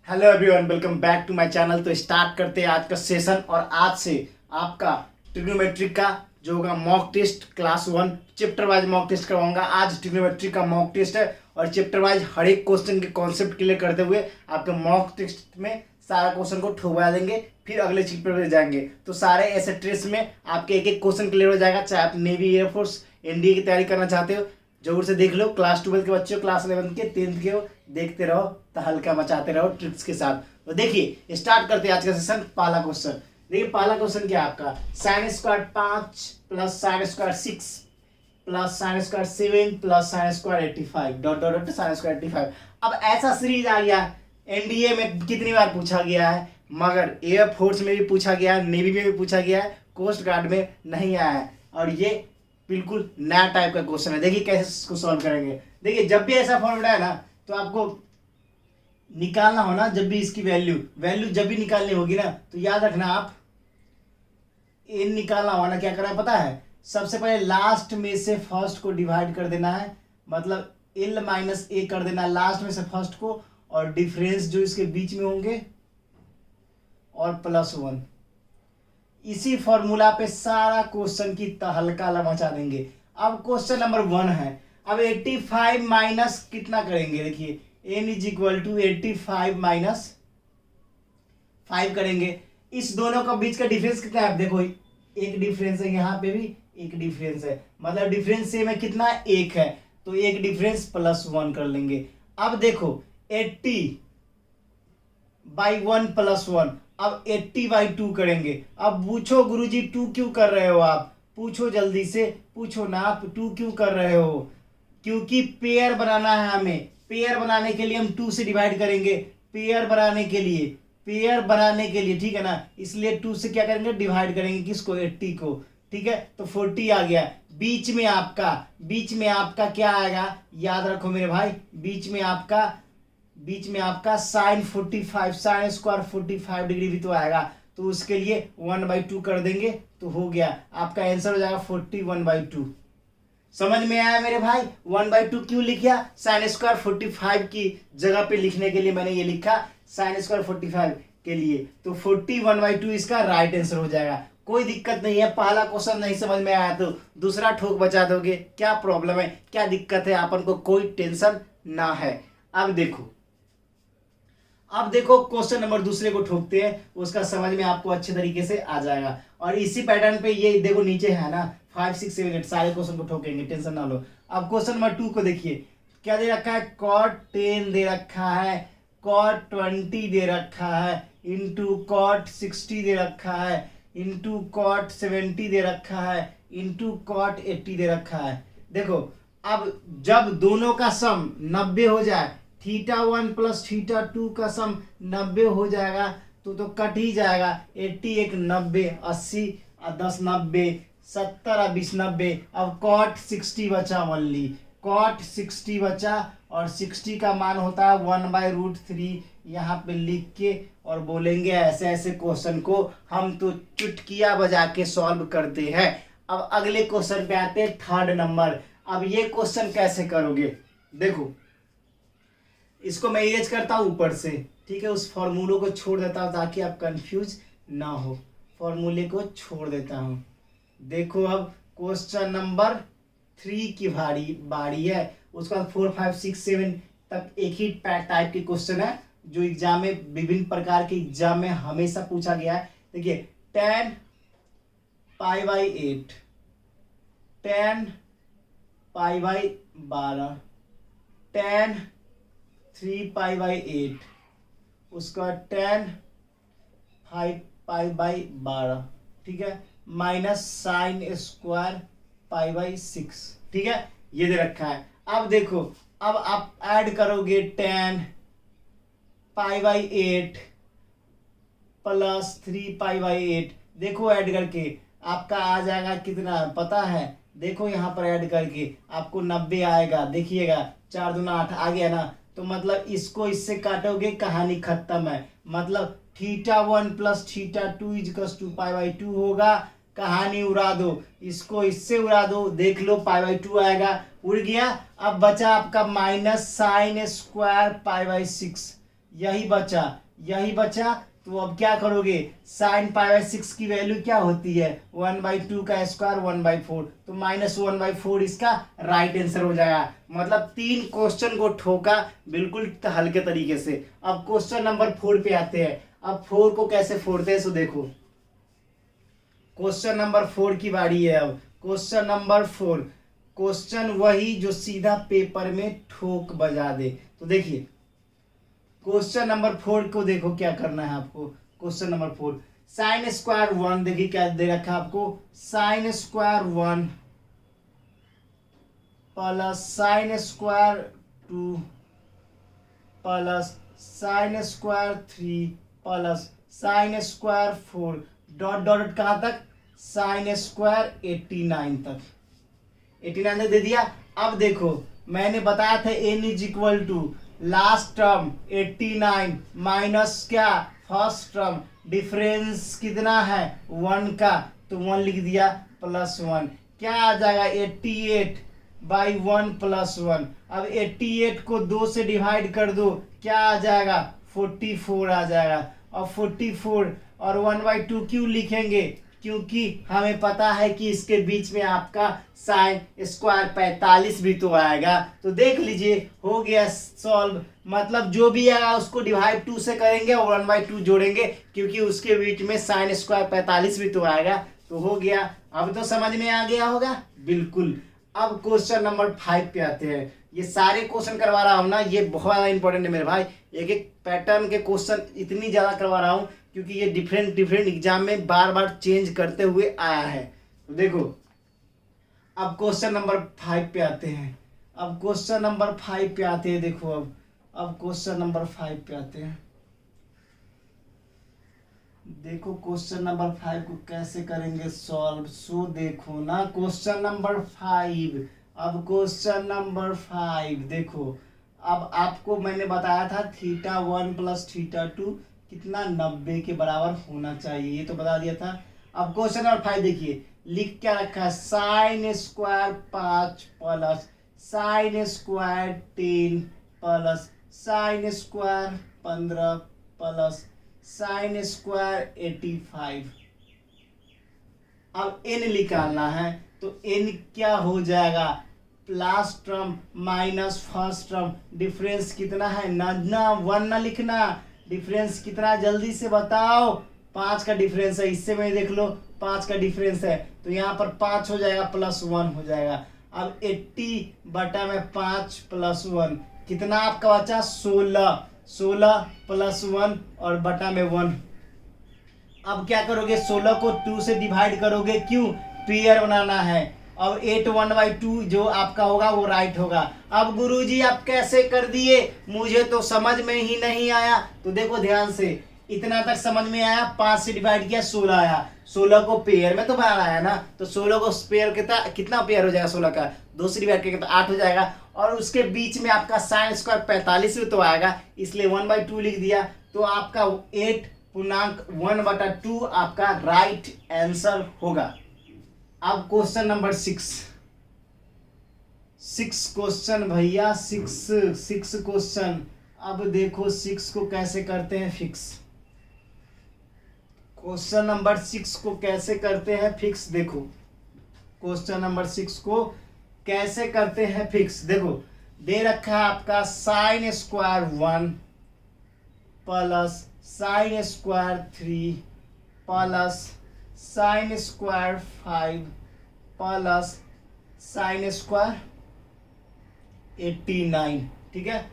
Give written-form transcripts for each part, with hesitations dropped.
Hello everyone, welcome back to my channel. तो start करते हैं आज का सेशन। और आज से आपका ट्रिग्नोमेट्री का जो होगा mock test class 1 chapter wise mock test करवाऊंगा। आज ट्रिग्नोमेट्री का मॉक टेस्ट है और चैप्टर वाइज हर एक क्वेश्चन के कॉन्सेप्ट क्लियर करते हुए आपके मॉक टेस्ट में सारा क्वेश्चन को ठुकवा देंगे, फिर अगले चैप्टर पर जाएंगे। तो सारे ऐसे ट्रेस में आपके एक एक क्वेश्चन क्लियर हो जाएगा। चाहे आप नेवी, एयरफोर्स, एनडीए की तैयारी करना चाहते हो, जरूर से देख लो। क्लास 12 के बच्चे हो, क्लास 11 के, 10th के हो, देखते रहो, तहलका मचाते रहो ट्रिक्स के साथ। तो देखिए स्टार्ट करते हैं आज का सेशन। पहला क्वेश्चन देखिए, पहला क्वेश्चन क्या है आपका, sign square 5 plus sine square 6 plus sine square 7 plus sine square 85 dot dot dot sign square 85। अब ऐसा सीरीज आ गया, एनडीए में कितनी बार पूछा गया है, मगर एयरफोर्स में भी पूछा गया है, नेवी में भी पूछा गया है, कोस्ट गार्ड में नहीं आया है। और ये बिल्कुल नया टाइप का क्वेश्चन है। देखिए कैसे इसको सॉल्व करेंगे। देखिए जब भी ऐसा फॉर्मूला है ना, तो आपको निकालना हो ना, जब भी इसकी वैल्यू जब भी निकालनी होगी ना, तो याद रखना आप एन निकालना होगा ना, क्या करना है पता है, सबसे पहले लास्ट में से फर्स्ट को डिवाइड कर देना है, मतलब एल माइनस ए कर देना है लास्ट में से फर्स्ट को, और डिफरेंस जो इसके बीच में होंगे और +1। इसी फॉर्मूला पे सारा क्वेश्चन की तहलका मचा देंगे। अब क्वेश्चन नंबर 1 है। अब 85 माइनस कितना करेंगे, देखिए n is equal to 85 minus 5 करेंगे। इस दोनों का बीच का डिफरेंस कितना है, देखो एक डिफरेंस है, यहाँ पे भी एक डिफरेंस है, मतलब डिफरेंस सेम है, कितना 1 है, तो एक डिफरेंस +1 कर लेंगे। अब देखो 80/1 +1, अब 80/2 करेंगे। अब पूछो गुरुजी 2 क्यों कर रहे हो आप, पूछो जल्दी से, पूछो ना आप 2 क्यों कर रहे हो, क्योंकि पेयर बनाना है हमें। पेयर बनाने के लिए हम 2 से डिवाइड करेंगे, पेयर बनाने के लिए ठीक है ना, इसलिए 2 से क्या करेंगे, डिवाइड करेंगे किसको, 80 को, ठीक है। तो 40 आ गया। बीच में आपका क्या आएगा, याद रखो मेरे भाई, बीच में आपका साइन 45, साइन स्क्वायर 45 डिग्री भी तो आएगा, तो उसके लिए 1/2 कर देंगे, तो हो गया आपका आंसर हो जाएगा 41/2। समझ में आया मेरे भाई। 1/2 क्यों लिखा, साइन स्क्वायर 45 की जगह पे लिखने के लिए मैंने ये लिखा, साइन स्क्वायर 45 के लिए, तो 41/2 इसका राइट आंसर हो जाएगा। कोई दिक्कत नहीं है, पहला क्वेश्चन नहीं समझ में आया तो दूसरा ठोक बचा दोगे, क्या प्रॉब्लम है, क्या दिक्कत है, अपन को कोई टेंशन ना है। अब देखो क्वेश्चन नंबर दूसरे को ठोकते हैं, उसका समझ में आपको अच्छे तरीके से आ जाएगा। और इसी पैटर्न पे ये देखो नीचे है ना, 5 6 7 8 सारे क्वेश्चन को ठोकेंगे, टेंशन ना लो। अब क्वेश्चन नंबर 2 को देखिए, क्या दे रखा है, cot 10 दे रखा है, cot 20 दे रखा है, इंटू cot 60 दे रखा है, इंटू cot 70 दे रखा है, इंटू cot 80 दे रखा है। देखो अब जब दोनों का सम 90 हो जाए, θ1 प्लस θ2 का सम 90 हो जाएगा, तो कट ही जाएगा। 80 1 90, 80 10 90, 70 20 90। अब cot 60 बचा, ओनली cot 60 बचा, और 60 का मान होता है 1/√3 यहाँ पे लिख के, और बोलेंगे ऐसे ऐसे क्वेश्चन को हम तो चुटकिया बजा के सॉल्व करते हैं। अब अगले क्वेश्चन पे आते हैं, 3rd नंबर। अब ये क्वेश्चन कैसे करोगे, देखो इसको मैं इरेज करता हूँ ऊपर से, ठीक है, उस फॉर्मूलों को छोड़ देता हूँ ताकि आप कंफ्यूज ना हो, फॉर्मूले को छोड़ देता हूँ। देखो अब क्वेश्चन नंबर 3 की बारी है, उसके बाद 4 5 6 7 तक एक ही टाइप के क्वेश्चन है जो एग्जाम में, विभिन्न प्रकार के एग्जाम में हमेशा पूछा गया है। देखिए tan π/8, tan π/12, tan 3π/8, उसका tan 5π/12, ठीक है, माइनस साइन स्क्वायर π/6, ठीक है, ये दे रखा है। अब देखो, अब आप ऐड करोगे tan π/8 प्लस 3π/8, देखो ऐड करके आपका आ जाएगा कितना पता है, देखो यहाँ पर ऐड करके आपको 90 आएगा, देखिएगा 4 दूना 8 आ गया ना, तो मतलब इसको इससे काटोगे, कहानी खत्म है। मतलब θ1 प्लस θ2 इजकस टू π/2 होगा, कहानी उड़ा दो, इसको इससे उड़ा दो, देख लो π/2 आएगा, उड़ गया। अब बचा आपका माइनस साइन स्क्वायर π/6, यही बचा। तो अब क्या करोगे, साइन π/6 की वैल्यू क्या होती है, 1/2 का स्क्वायर 1/4, तो -1/4 इसका राइट आंसर हो जाएगा। मतलब 3 क्वेश्चन को ठोका बिल्कुल हल्के तरीके से। अब क्वेश्चन नंबर 4 पे आते हैं। अब 4 को कैसे फोड़ते हैं सो देखो, क्वेश्चन नंबर 4 की बारी है। अब क्वेश्चन नंबर 4, क्वेश्चन वही जो सीधा पेपर में ठोक बजा दे। तो देखिए क्वेश्चन नंबर 4 को देखो क्या करना है आपको। क्वेश्चन नंबर 4, साइन स्क्वायर 1, देखिए क्या दे रखा है आपको, sine square 1 plus sine square 2 plus sine square 3 plus sine square 4 dot dot कहाँ तक, साइन स्क्वायर 89 तक, 89 तक दे दिया। अब देखो मैंने बताया था n is equal to last term 89 minus क्या, फर्स्ट टर्म, डिफरेंस कितना है 1 का, तो 1 लिख दिया प्लस 1, क्या आ जाएगा 88/1 प्लस 1। अब 88 को 2 से डिवाइड कर दो, क्या आ जाएगा 44 आ जाएगा। और 44 और 1/2 क्यों लिखेंगे, क्योंकि हमें पता है कि इसके बीच में आपका साइन स्क्वायर 45 भी तो आएगा। तो देख लीजिए हो गया सॉल्व। मतलब जो भी आएगा उसको डिवाइड 2 से करेंगे और 1/2 जोड़ेंगे, क्योंकि उसके बीच में साइन स्क्वायर 45 भी तो आएगा। तो हो गया, अब तो समझ में आ गया होगा बिल्कुल। अब क्वेश्चन नंबर 5 पे आते हैं। ये सारे क्वेश्चन करवा रहा हूँ ना, ये बहुत ज़्यादा इंपॉर्टेंट है मेरे भाई। एक एक पैटर्न के क्वेश्चन इतनी ज़्यादा करवा रहा हूँ क्योंकि ये डिफरेंट एग्जाम में बार बार चेंज करते हुए आया है। तो देखो अब क्वेश्चन नंबर 5 पे आते हैं। अब क्वेश्चन नंबर 5 पे आते हैं। देखो अब क्वेश्चन नंबर 5 पे आते हैं। देखो क्वेश्चन नंबर 5 को कैसे करेंगे सॉल्व। सो देखो ना क्वेश्चन नंबर 5। अब क्वेश्चन नंबर 5 देखो, अब आपको मैंने बताया था θ1 प्लस θ2 कितना 90 के बराबर होना चाहिए, ये तो बता दिया था। अब क्वेश्चन नंबर 5 देखिए, लिख क्या रखा है, sign square 5 plus sine square 10 plus sine square 15 plus sine square 85। अब n निकालना है, तो n क्या हो जाएगा, last term minus first term, difference कितना है, ना 1 ना लिखना, डिफरेंस कितना जल्दी से बताओ, 5 का डिफरेंस है, इससे में देख लो 5 का डिफरेंस है, तो यहाँ पर 5 हो जाएगा प्लस 1 हो जाएगा। अब 80/5 प्लस 1 कितना आपका बचा, 16 प्लस 1 और बटा में 1। अब क्या करोगे, 16 को 2 से डिवाइड करोगे, क्यों, पेयर बनाना है। अब 8 1/2 जो आपका होगा वो राइट होगा। अब गुरुजी आप कैसे कर दिए, मुझे तो समझ में ही नहीं आया। तो देखो ध्यान से, इतना तक समझ में आया, 5 से डिवाइड किया 16 आया, 16 को पेयर में तो बनाना है ना, तो 16 को पेयर कितना पेयर हो जाएगा, 16 का 2 से डिवाइड करेंगे तो 8 हो जाएगा। और उसके बीच में आपका साइन स्क्वायर 45 भी तो आएगा, इसलिए 1/2 लिख दिया। तो आपका 8.1/2 आपका राइट आंसर होगा। अब क्वेश्चन नंबर 6 क्वेश्चन भैया, 6 क्वेश्चन। अब देखो 6 को कैसे करते हैं फिक्स। क्वेश्चन नंबर 6 को कैसे करते हैं फिक्स, देखो क्वेश्चन नंबर 6 को कैसे करते हैं फिक्स। देखो दे रखा है आपका sine square 1 plus sine square 3 plus sine square 5 plus sine square 89, ठीक है।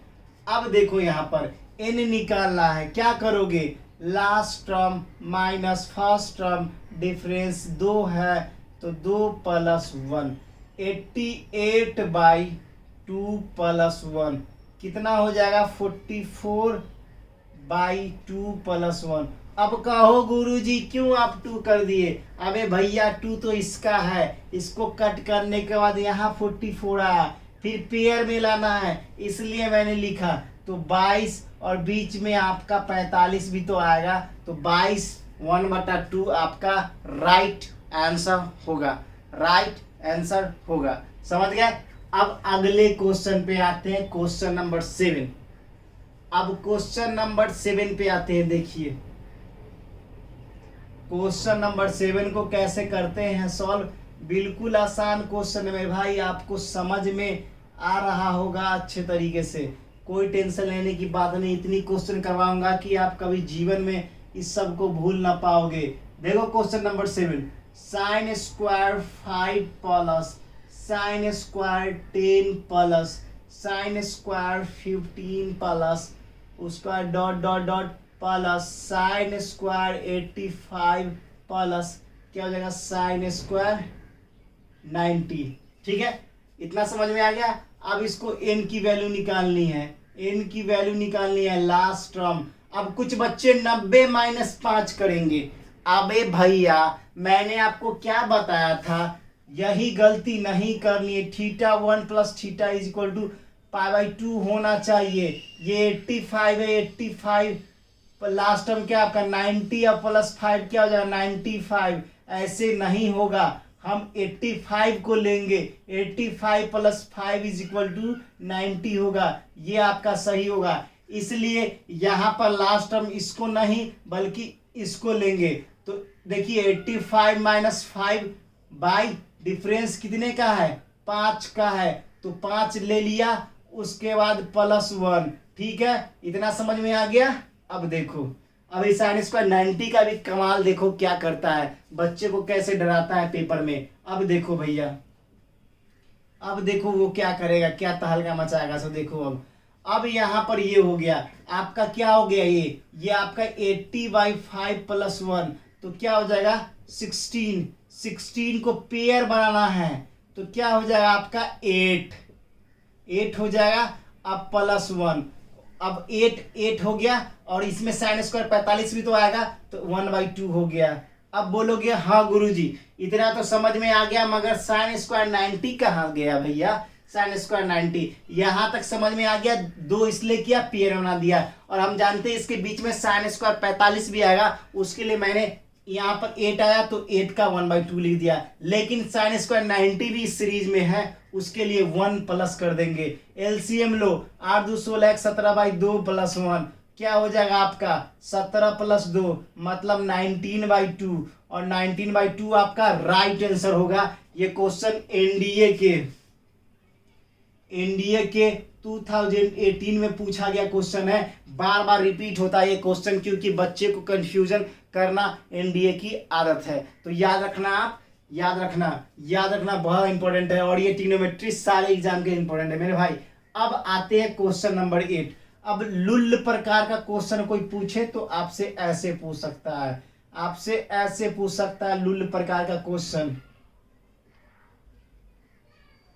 अब देखो यहाँ पर n निकालना है, क्या करोगे, last term minus first term, difference 2 है तो 2 प्लस 1, 88/2 प्लस 1 कितना हो जाएगा, 44/2 प्लस 1। अब कहो गुरुजी क्यों आप 2 कर दिए, अबे भैया 2 तो इसका है, इसको कट करने के बाद यहाँ 44 आया, फिर पेयर में लाना है, इसलिए मैंने लिखा। तो 22 और बीच में आपका 45 भी तो आएगा, तो 22 1/2 आपका राइट आंसर होगा, राइट आंसर होगा। समझ गए। अब अगले क्वेश्चन पे आते हैं, क्वेश्चन नंबर 7। अब क्वेश्चन नंबर 7 पे आते हैं। देखिए क्वेश्चन नंबर 7 को कैसे करते हैं सॉल्व। बिल्कुल आसान क्वेश्चन है मेरे भाई, आपको समझ में आ रहा होगा अच्छे तरीके से, कोई टेंशन लेने की बात नहीं। इतनी क्वेश्चन करवाऊंगा कि आप कभी जीवन में इस सब को भूल ना पाओगे। देखो question number 7, sine square 5 plus sine square 10 plus sine square 15 plus उसका dot dot dot plus sine square 85 plus क्या हो जाएगा साइन स्क्वायर 90। ठीक है, इतना समझ में आ गया। अब इसको n की वैल्यू निकालनी है, n की वैल्यू निकालनी है लास्ट टर्म। अब कुछ बच्चे 90 - 5 करेंगे। अबे भैया मैंने आपको क्या बताया था, यही गलती नहीं करनी है। Theta 1 + theta is equal to π/2 होना चाहिए। ये 85 है, 85 लास्ट टर्म क्या आपका 90 और +5 क्या हो जाएगा 95। ऐसे नहीं होगा, हम 85 को लेंगे, 85 + 5 इज इक्वल टू 90 होगा, ये आपका सही होगा। इसलिए यहाँ पर लास्ट टर्म इसको नहीं बल्कि इसको लेंगे। तो देखिए 85 - 5 बाई डिफरेंस कितने का है 5 का है, तो 5 ले लिया, उसके बाद +1। ठीक है, इतना समझ में आ गया। अब देखो, अब इस साइन स्क्वायर 90 का भी कमाल देखो क्या करता है, बच्चे को कैसे डराता है पेपर में। अब देखो भैया, अब देखो वो क्या करेगा, क्या तहलका मचाएगा। सो देखो अब यहाँ पर ये हो गया आपका, क्या हो गया ये आपका 80/5 + 1, तो क्या हो जाएगा 16। 16 को पेयर बनाना है तो क्या हो जाएगा आपका 8 हो जाएगा। अब +1, अब 8 हो गया, और इसमें साइन स्क्वायर 45 भी तो आएगा, तो 1/2 हो गया। अब बोलोगे हाँ गुरुजी इतना तो समझ में आ गया, मगर साइन स्क्वायर 90 कहाँ गया भैया। साइन स्क्वायर 90 यहाँ तक समझ में आ गया, 2 इसलिए किया पेयर बना दिया, और हम जानते हैं इसके बीच में साइन स्क्वायर 45 भी आएगा, उसके लिए मैंने यहाँ पर 8 आया तो 8 का 1/2 लिख दिया। लेकिन साइन स्क्वायर 90 भी इस सीरीज में है, उसके लिए 1 प्लस कर देंगे। एलसीएम लो, 8 2 16 17/2 + 1 क्या हो जाएगा आपका 17 + 2 मतलब 19/2, और 19/2 आपका राइट आंसर होगा। ये क्वेश्चन एनडीए के 2018 में पूछा गया क्वेश्चन है। बार बार रिपीट होता है ये क्वेश्चन, क्योंकि बच्चे को कंफ्यूजन करना एनडीए की आदत है। तो याद रखना, आप याद रखना बहुत इंपॉर्टेंट है, और ये ट्रिग्नोमेट्री सारे एग्जाम के इंपॉर्टेंट है मेरे भाई। अब आते हैं क्वेश्चन नंबर 8। अब लुल्ल प्रकार का क्वेश्चन कोई पूछे तो आपसे ऐसे पूछ सकता है, आपसे ऐसे पूछ सकता है। लुल्ल प्रकार का क्वेश्चन,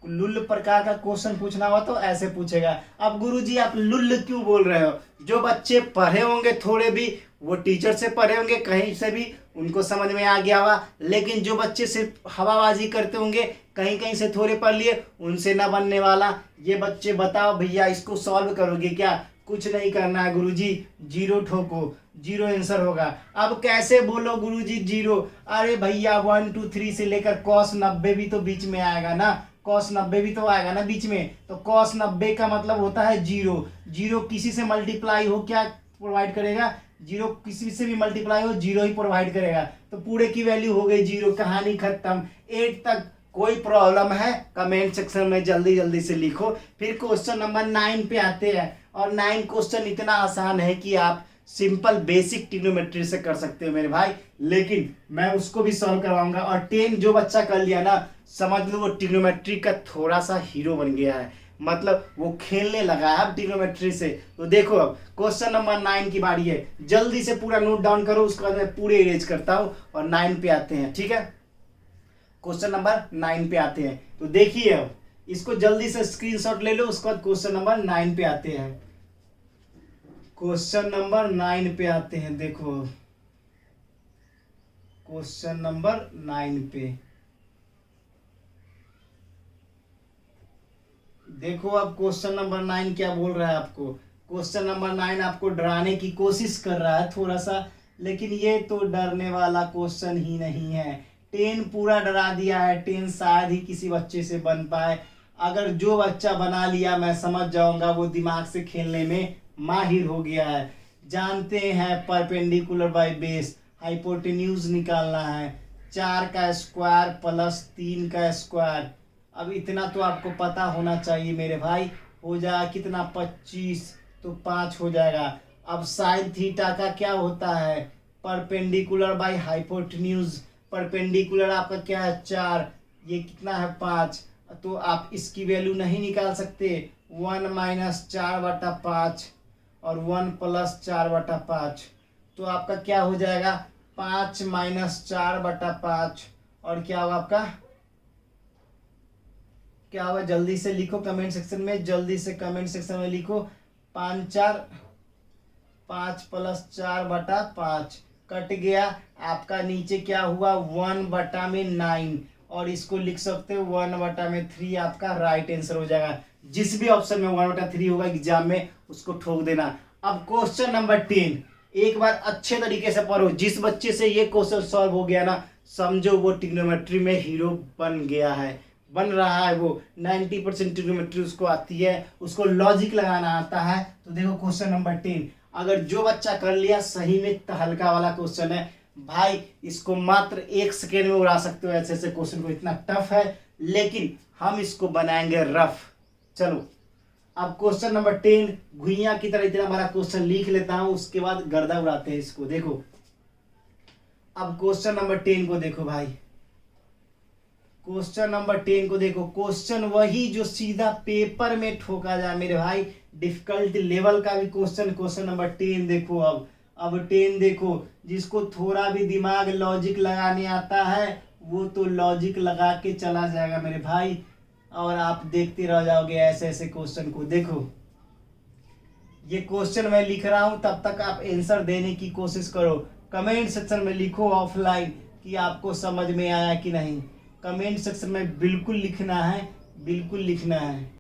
लुल्ल प्रकार का क्वेश्चन पूछना हुआ तो ऐसे पूछेगा। अब गुरुजी आप लुल्ल क्यों बोल रहे हो, जो बच्चे पढ़े होंगे थोड़े भी, वो टीचर से पढ़े होंगे कहीं से भी, उनको समझ में आ गया होगा। लेकिन जो बच्चे सिर्फ हवाबाजी करते होंगे, कहीं कहीं से थोड़े पढ़ लिए, उनसे ना बनने वाला। ये बच्चे बताओ भैया इसको सॉल्व करोगे क्या। कुछ नहीं करना है गुरुजी, 0 ठोको, 0 आंसर होगा। अब कैसे बोलो गुरुजी 0, अरे भैया 1 2 3 से लेकर cos 90 भी तो बीच में आएगा ना, cos 90 भी तो आएगा ना बीच में। तो cos 90 का मतलब होता है 0। 0 किसी से मल्टीप्लाई हो क्या प्रोवाइड करेगा, 0 किसी से भी मल्टीप्लाई हो 0 ही प्रोवाइड करेगा। तो पूरे की वैल्यू हो गई 0, कहानी खत्म। 8 तक कोई प्रॉब्लम है कमेंट सेक्शन में जल्दी जल्दी से लिखो। फिर क्वेश्चन नंबर 9 पे आते हैं, और 9 क्वेश्चन इतना आसान है कि आप सिंपल बेसिक ट्रिग्नोमेट्री से कर सकते हो मेरे भाई, लेकिन मैं उसको भी सॉल्व करवाऊंगा। और 10 जो बच्चा कर लिया ना, समझ लो वो ट्रिग्नोमेट्री का थोड़ा सा हीरो बन गया है, मतलब वो खेलने लगा है अब ट्रिग्नोमेट्री से। तो देखो अब क्वेश्चन नंबर 9 की बारी है, जल्दी से पूरा नोट डाउन करो, उसके बाद मैं पूरे इरेज करता हूँ और 9 पे आते हैं। ठीक है, क्वेश्चन नंबर 9 पे आते हैं। तो देखिए अब इसको जल्दी से स्क्रीनशॉट ले लो, उसके बाद क्वेश्चन नंबर 9 पे आते हैं। क्वेश्चन नंबर 9 पे आते हैं। देखो क्वेश्चन नंबर 9 पे देखो, अब क्वेश्चन नंबर 9 क्या बोल रहा है आपको। क्वेश्चन नंबर 9 आपको डराने की कोशिश कर रहा है थोड़ा सा, लेकिन ये तो डरने वाला क्वेश्चन ही नहीं है। 10 पूरा डरा दिया है, 10 शायद ही किसी बच्चे से बन पाए। अगर जो बच्चा बना लिया मैं समझ जाऊंगा वो दिमाग से खेलने में माहिर हो गया है। जानते हैं परपेंडिकुलर बाय बेस, हाइपोटेन्यूज निकालना है, 4 का स्क्वायर प्लस 3 का स्क्वायर। अब इतना तो आपको पता होना चाहिए मेरे भाई। हो जाएगा कितना, 25, तो 5 हो जाएगा। अब साइन थीटा का क्या होता है, परपेंडिकुलर बाय हाइपोटेन्यूज। परपेंडिकुलर आपका क्या है, 4, ये कितना है, 5। तो आप इसकी वैल्यू नहीं निकाल सकते, 1 माइनस 4/5 और 1 प्लस 4/5। तो आपका क्या हो जाएगा, 5 माइनस 4/5 और क्या होगा आपका, क्या होगा, जल्दी से लिखो कमेंट सेक्शन में, जल्दी से कमेंट सेक्शन में लिखो। 5 प्लस 4/5 कट गया आपका, नीचे क्या हुआ, 1/9 और इसको लिख सकते हो 1/3। आपका राइट आंसर हो जाएगा। जिस भी ऑप्शन में 1/3 होगा एग्जाम में उसको ठोक देना। अब क्वेश्चन नंबर 10 एक बार अच्छे तरीके से पढ़ो। जिस बच्चे से ये क्वेश्चन सॉल्व हो गया ना, समझो वो ट्रिग्नोमेट्री में हीरो बन गया है, बन रहा है। वो 90% ट्रिग्नोमेट्री उसको आती है, उसको लॉजिक लगाना आता है। तो देखो क्वेश्चन नंबर 10, अगर जो बच्चा कर लिया, सही में तहलका वाला क्वेश्चन है भाई। इसको मात्र 1 सेकेंड में उड़ा सकते हो, ऐसे ऐसे क्वेश्चन को, इतना टफ है, लेकिन हम इसको बनाएंगे रफ। चलो अब क्वेश्चन नंबर 10 घुइयां की तरह इतना बड़ा क्वेश्चन लिख लेता हूं, उसके बाद गर्दा उड़ाते हैं इसको। देखो अब क्वेश्चन नंबर 10 को देखो भाई, क्वेश्चन नंबर 10 को देखो। क्वेश्चन वही जो सीधा पेपर में ठोका जाए मेरे भाई, डिफिकल्ट लेवल का भी क्वेश्चन। क्वेश्चन नंबर 10 देखो। अब 10 देखो, जिसको थोड़ा भी दिमाग लॉजिक लगाने आता है वो तो लॉजिक लगा के चला जाएगा मेरे भाई, और आप देखते रह जाओगे ऐसे ऐसे क्वेश्चन को। देखो ये क्वेश्चन मैं लिख रहा हूं, तब तक आप आंसर देने की कोशिश करो। कमेंट सेक्शन में लिखो ऑफलाइन कि आपको समझ में आया कि नहीं। कमेंट सेक्शन में बिल्कुल लिखना है, बिल्कुल लिखना है।